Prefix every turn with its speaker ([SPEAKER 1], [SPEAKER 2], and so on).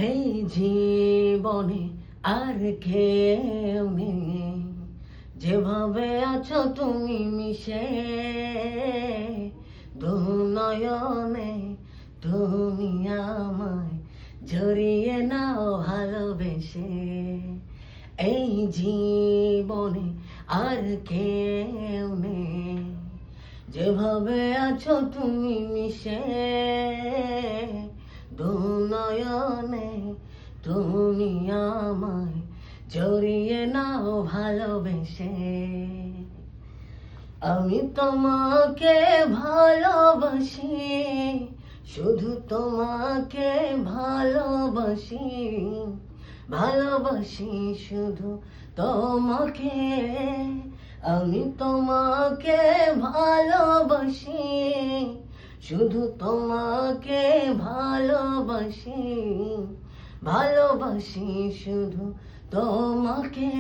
[SPEAKER 1] এই জীবনে আর কেউ নেই, যেভাবে আছো তুমি মিশে দু নয়নে, তুমি আমায় জড়িয়ে নাও ভালোবেসে। এই জীবনে আর কেউ নেই, যেভাবে আছো তুমি মিশে দু নয়নে, তুমি আমায় জড়িয়ে নাও ভালোবেসে। আমি তোমাকে ভালোবাসি, শুধু তোমাকে ভালোবাসি, ভালোবাসি শুধু তোমাকে। আমি তোমাকে ভালোবাসি, শুধু তোমাকে ভালোবাসি, ভালোবাসি শুধু তোমাকে।